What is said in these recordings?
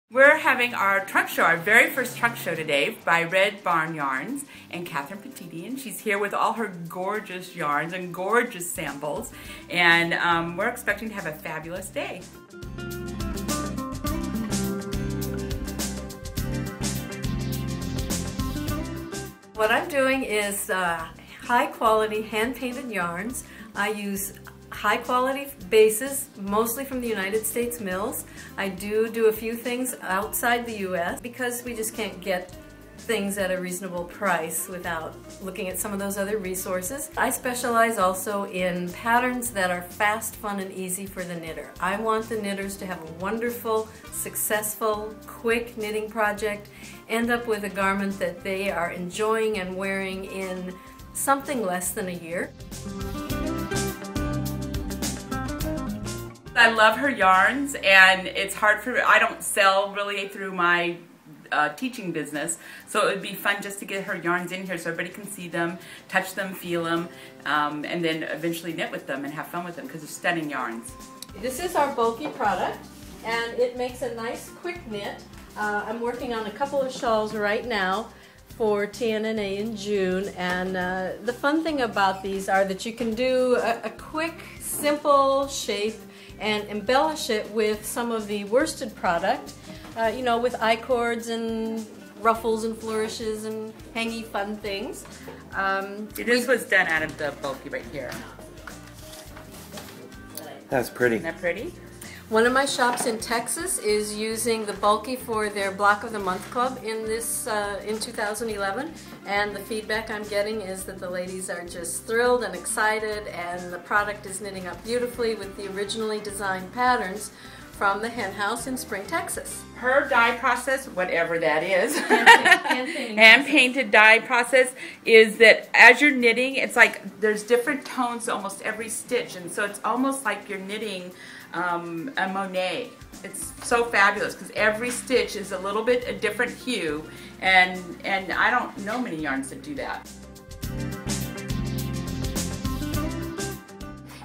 We're having our trunk show, our very first trunk show today by Red Barn Yarns and Catherine Petitian. She's here with all her gorgeous yarns and gorgeous samples, and we're expecting to have a fabulous day. What I'm doing is high quality hand painted yarns. I use high quality bases, mostly from the United States mills. I do a few things outside the US because we just can't get things at a reasonable price without looking at some of those other resources. I specialize also in patterns that are fast, fun, and easy for the knitter. I want the knitters to have a wonderful, successful, quick knitting project, end up with a garment that they are enjoying and wearing in something less than a year. I love her yarns, and it's hard for I don't sell really through my teaching business, so it would be fun just to get her yarns in here so everybody can see them, touch them, feel them, and then eventually knit with them and have fun with them because they're stunning yarns. This is our bulky product, and it makes a nice quick knit. I'm working on a couple of shawls right now for TNNA in June, and the fun thing about these are that you can do a quick, simple shape and embellish it with some of the worsted product, you know, with I-cords and ruffles and flourishes and hangy fun things. This was done out of the bulky right here. That's pretty. Isn't that pretty? One of my shops in Texas is using the bulky for their Block of the Month Club in this in 2011, and the feedback I'm getting is that the ladies are just thrilled and excited, and the product is knitting up beautifully with the originally designed patterns from the Hen House in Spring, Texas. Her dye process, whatever that is, Hand-painting hand-painted dye process, is that as you're knitting, it's like there's different tones to almost every stitch, and so it's almost like you're knitting a Monet. It's so fabulous because every stitch is a little bit a different hue, and I don't know many yarns that do that.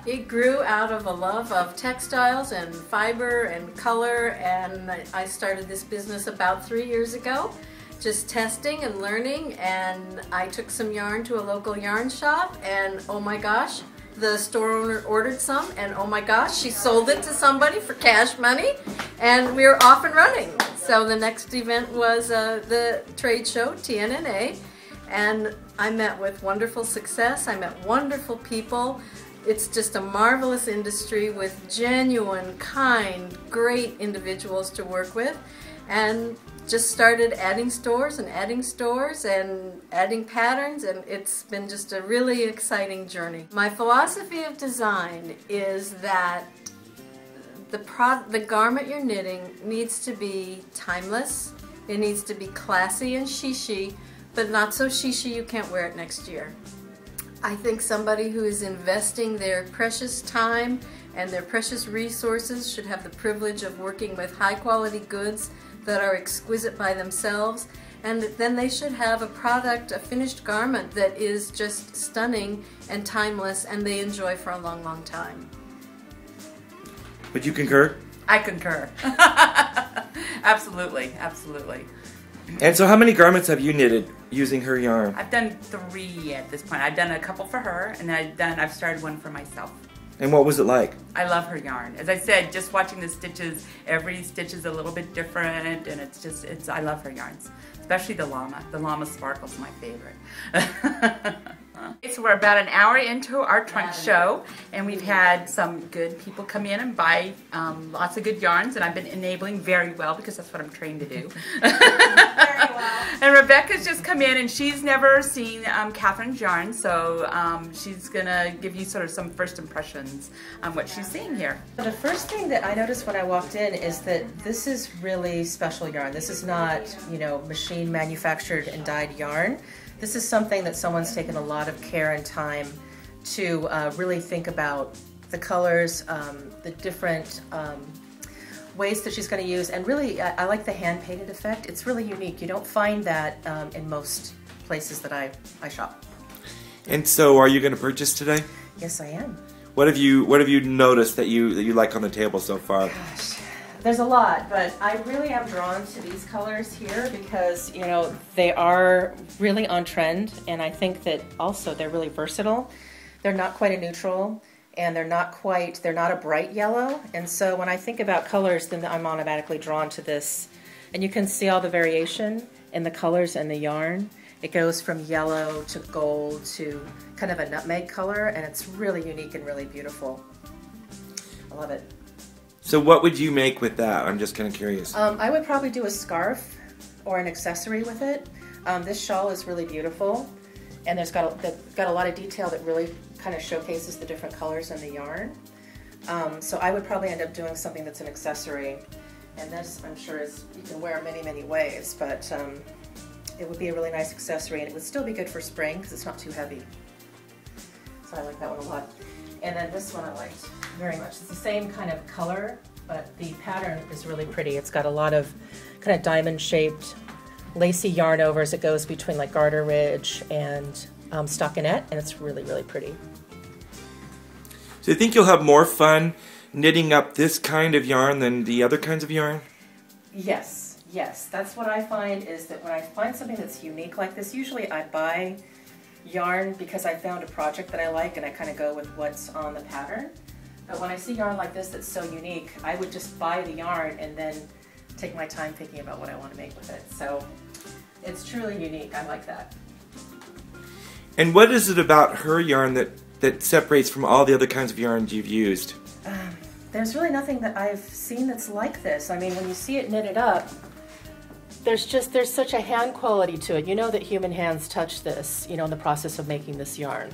It grew out of a love of textiles and fiber and color, and I started this business about 3 years ago, just testing and learning, and I took some yarn to a local yarn shop, and oh my gosh, the store owner ordered some, and oh my gosh, she sold it to somebody for cash money, and we were off and running. So the next event was the trade show, TNNA, and I met with wonderful success. I met wonderful people. It's just a marvelous industry with genuine, kind, great individuals to work with, and just started adding stores and adding patterns, and it's been just a really exciting journey. My philosophy of design is that the garment you're knitting needs to be timeless, it needs to be classy and chic, but not so chic you can't wear it next year. I think somebody who is investing their precious time and their precious resources should have the privilege of working with high quality goods that are exquisite by themselves, and then they should have a product, a finished garment that is just stunning and timeless and they enjoy for a long, long time. Would you concur? I concur. Absolutely, absolutely. And so how many garments have you knitted using her yarn? I've done 3 at this point. I've done a couple for her, and then I've started one for myself. And what was it like? I love her yarn. As I said, just watching the stitches, every stitch is a little bit different, and I love her yarns. Especially the llama. The llama sparkle's my favorite. So we're about an hour into our trunk show, and we've had some good people come in and buy lots of good yarns, and I've been enabling very well because that's what I'm trained to do. Very well. And Rebecca's just come in, and she's never seen Catherine's yarn, so she's going to give you sort of some first impressions on what she's seeing here. The first thing that I noticed when I walked in is that this is really special yarn. This is not, you know, machine manufactured and dyed yarn. This is something that someone's taken a lot of care and time to really think about the colors, the different ways that she's going to use, and really I like the hand-painted effect. It's really unique. You don't find that in most places that I shop. And so are you going to purchase today? Yes, I am. What have you noticed that you like on the table so far? Gosh. There's a lot, but I really am drawn to these colors here because, you know, they are really on trend, and I think that also they're really versatile. They're not quite a neutral, and they're not a bright yellow, and so when I think about colors, then I'm automatically drawn to this. And you can see all the variation in the colors and the yarn. It goes from yellow to gold to kind of a nutmeg color, and it's really unique and really beautiful. I love it. So what would you make with that? I'm just kind of curious. I would probably do a scarf or an accessory with it. This shawl is really beautiful, and they've got a lot of detail that really kind of showcases the different colors in the yarn. So I would probably end up doing something that's an accessory. And this, I'm sure, you can wear many, many ways, but it would be a really nice accessory, and it would still be good for spring because it's not too heavy. So I like that one a lot. And then this one I liked very much. It's the same kind of color, but the pattern is really pretty. It's got a lot of kind of diamond-shaped lacy yarn overs. It goes between like garter ridge and stockinette, and it's really, really pretty. So you think you'll have more fun knitting up this kind of yarn than the other kinds of yarn? Yes, yes. That's what I find, is that when I find something that's unique like this, usually I buy yarn because I found a project that I like and I kind of go with what's on the pattern. But when I see yarn like this that's so unique, I would just buy the yarn and then take my time thinking about what I want to make with it. So it's truly unique. I like that. And what is it about her yarn that separates from all the other kinds of yarns you've used? There's really nothing that I've seen that's like this. I mean, when you see it knitted up, there's such a hand quality to it. You know that human hands touch this, you know, in the process of making this yarn.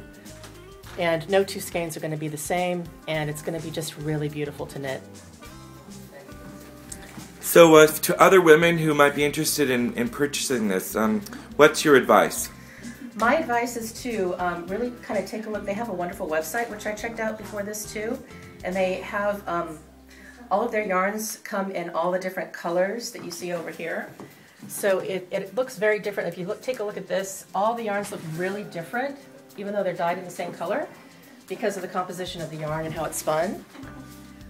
And no two skeins are going to be the same, and it's going to be just really beautiful to knit. So to other women who might be interested in purchasing this, what's your advice? My advice is to really kind of take a look. They have a wonderful website, which I checked out before this too, and they have all of their yarns come in all the different colors that you see over here. So it looks very different. If you take a look at this, all the yarns look really different, even though they're dyed in the same color, because of the composition of the yarn and how it's spun.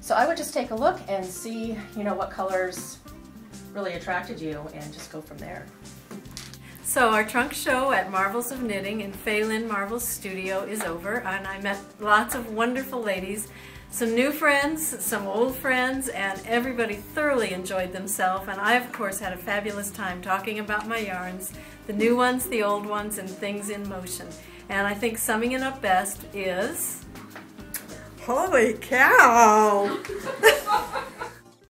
So I would just take a look and see, you know, what colors really attracted you, and just go from there. So our trunk show at Marvels of Knitting in Fay Lynn Marvel's studio is over, and I met lots of wonderful ladies, some new friends, some old friends, and everybody thoroughly enjoyed themselves. And I, of course, had a fabulous time talking about my yarns, the new ones, the old ones, and things in motion. And I think summing it up best is... Holy cow!